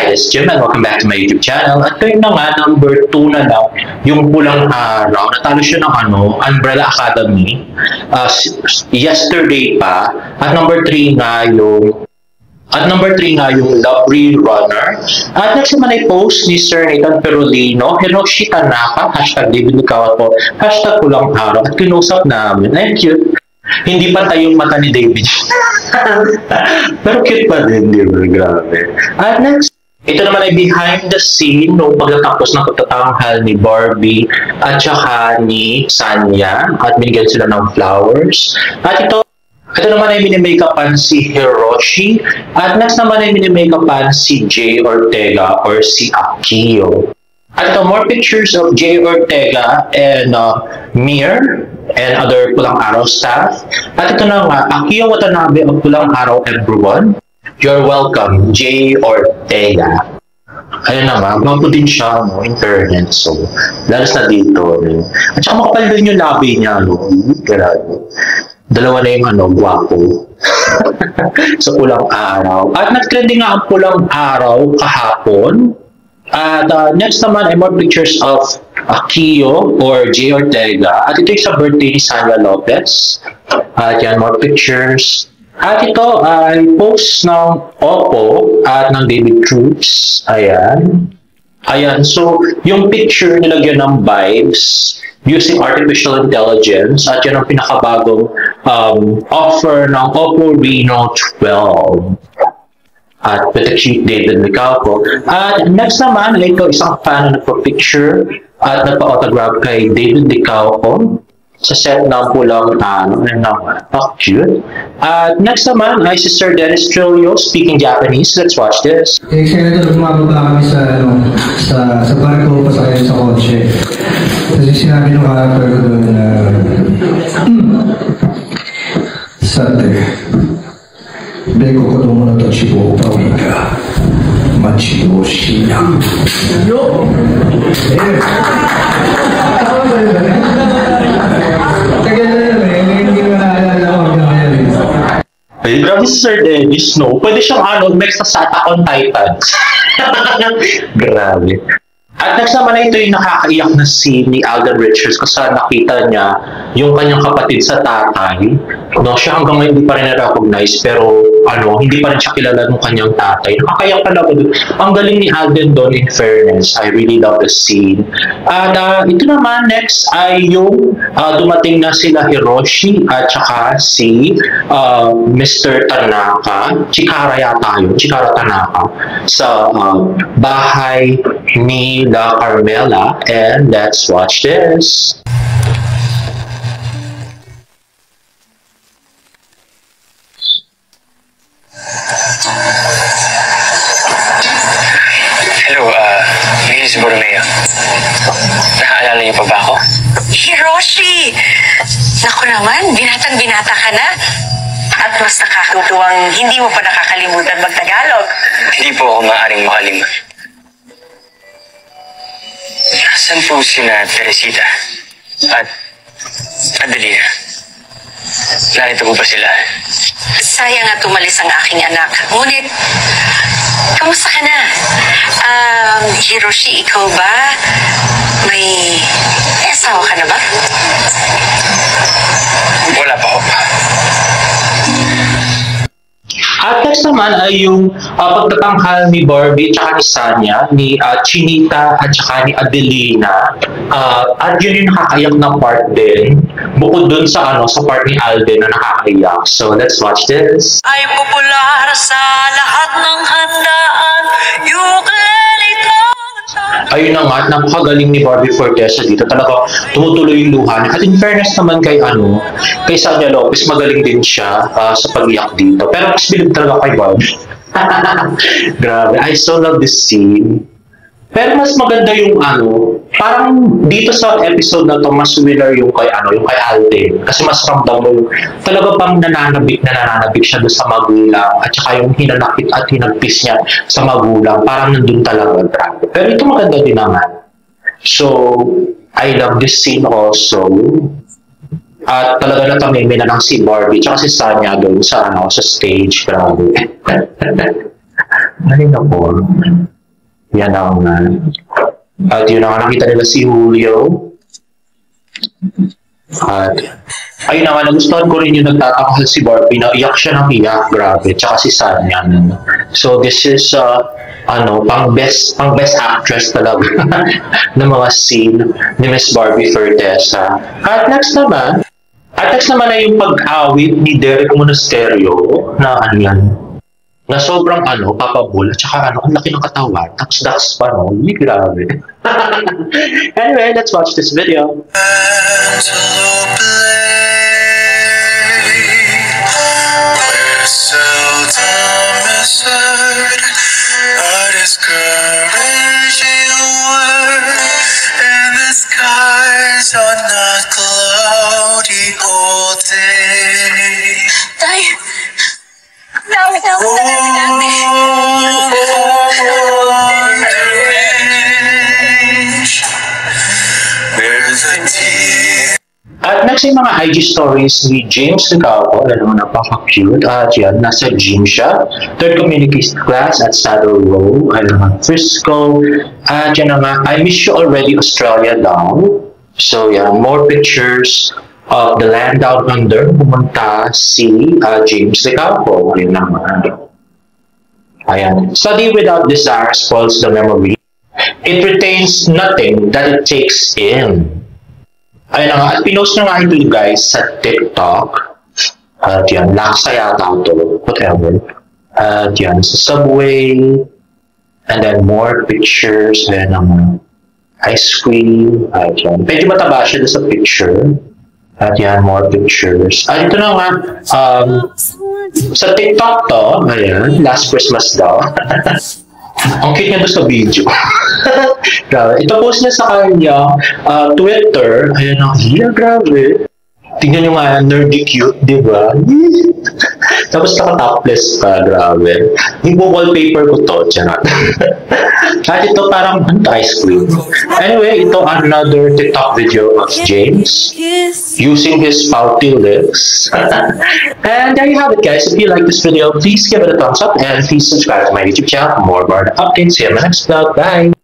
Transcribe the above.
Hi, this is Jim and welcome back to my YouTube channel. At kayo na nga, number 2 na lang, yung pulang araw. Natalo siya ng Umbrella Academy yesterday pa. At number 3 nga yung Love Runner. At next naman ay post ni Sir Nathan Perolino, Hiroshi Tanaka, hashtag David Nicao, hashtag pulang araw. At kinusap namin, ay cute. Hindi pa tayong mata ni David. Pero cute pa din, di ba? Grabe. At next, ito naman ay behind the scene nung pagkatapos ng pagtatanghal ni Barbie at saka ni Sanya at binigyan sila ng flowers. At ito naman ay mini-makeupan si Hiroshi at next naman ay mini-makeupan si Jay Ortega or si Akio. At ito, more pictures of Jay Ortega and Mir and other Pulang Araw staff. At ito na nga, Akio Watanabe of Pulang Araw everyone. You're welcome, Jay Ortega. Ayun naman, gwapo din siya, no, in fairness. So, lalas na dito. At saka makapal din yung labi niya, no? Grabe. Dalawa na yung gwapo. Sa Pulang Araw. At nag-trending nga ang Pulang Araw kahapon. At next naman ay more pictures of Akio or Jay Ortega. At ito yung sa birthday ni Sanya Lopez. At yan, more pictures. At ito ay post ng Oppo at ng David Cruz. Ayan. Ayan. So, yung picture nilagyan ng vibes using artificial intelligence. At yan ang pinakabagong offer ng Oppo Reno 12. At with the cute David Nicao. At next naman ay ito isang fan na nagpa-picture at nagpa-autograph kay David Nicao sa set ng Pulang cute. At next naman ay si Sir Dennis Trillo speaking Japanese. Let's watch this. Excited na bumababa kami sa barko pasakay sa kotse. Kasi sinabi ng character ko doon na Sate, Beko ko doon muna to Chibo Pawika Machi o Shina. Yo! Ay, grabe si Sir Dennis, no? Pwede siyang next sa Attack on Titans. Grabe. At next naman ito yung nakakaiyak na scene ni Alden Richards kasi nakita niya yung kanyang kapatid sa tatay. No, siya hanggang ngayon hindi pa rin na-recognize pero hindi pa rin siya kilala ng kanyang tatay. Nakakaiyak talaga doon. Ang galing ni Alden doon, in fairness. I really love the scene. At ito naman next ay yung dumating na sila Hiroshi at saka si Mr. Tanaka. Chikara yata yun. Chikara Tanaka. Sa bahay ni La Carmela, and let's watch this. Hello, Mrs. Borromeo. Nakaalala niyo pa ba ako? Hiroshi! Naku naman, binatang-binata ka na. At mas nakakatuwang hindi mo pa nakakalimutan mag-Tagalog. Hindi po ako maaaring makalimut. Nasaan po sina Teresita at Adelina? Narito po ba sila? Sayang at umalis ang aking anak. Ngunit, kamusta ka na? Hiroshi, ikaw ba? May asawa ka na ba? Wala pa ako. At next naman ay yung pagtatanghal ni Barbie at ni Sanya, ni Chinita at saka ni Adelina. At yun yung nakakaiyak na part din. Bukod dun sa part ni Alden na nakakaiyak. So let's watch this. Ay popular sa lahat ng handaan, ukulele ko. Ayun na nga, napakagaling ni Barbie Fortesa dito. Talaga tumutuloy yung luha niya. At in fairness naman kay Sanya Lopez, magaling din siya sa pag-iyak dito. Pero mas bilib talaga kay Barbie. Grabe. I so love this scene. Pero mas maganda yung parang dito sa episode na to, mas winner yung kay Alden. Kasi mas ramdam mo talaga bang nananabik siya doon sa magulang at saka yung hinanakit at hinagpis niya sa magulang. Parang nandun talaga. Grabe. Pero ito maganda din naman. So, I love this scene also. At talaga natamimi na ng si Barbie tsaka si Sanya doon sa stage. Grabe. Ay, nako. Yan ang at yun ang nakita nila si Julio. At ayun naman, nagustuhan ko rin yung nagtatakahal si Barbie na iyak siya ng iyak, grabe. Tsaka si Sanyan. So this is pang best actress talaga ng mga scene ni Miss Barbie Fortesa. At next naman ay yung pag-awit ni Derek Monasterio na ano yan, na sobrang papabol at saka ang laki ng katawan, tapos dax pa, hindi grabe. Anyway, let's watch this video. At next yung mga IG stories ni James Licapo, napaka-cute. At yan, nasa gym siya. Third communication class at Saddle Row, Frisco. At yan nga, I miss you already, Australia daw. So yan, more pictures of the land down under. Pumunta si James Licapo. Ayun naman. Ayan. Study without desire spoils the memory. It retains nothing that it takes in. Ayun na nga, at pinost na nga ito guys sa TikTok. At yan, laksa yata ito, whatever. At yan, sa Subway. And then more pictures. Ayun naman, ice cream. At yan, medyo mataba siya sa picture. At yan, more pictures. At ito na nga, sa TikTok to, ayan, last Christmas daw. Ang cute niya doon sa video. Grabe. Ito post niya sa kanya Twitter. Ayun ang grabe. Tingnan nyo nga, nerdy cute, di ba? Tapos naka-topless pa, grabe. Yung wallpaper ko to, tiyan. At ito parang ice cream. Anyway, ito another TikTok video of James using his pouty lips. And there you have it, guys. If you like this video, please give it a thumbs up and please subscribe to my YouTube channel for more updates. See you in my next vlog. Bye!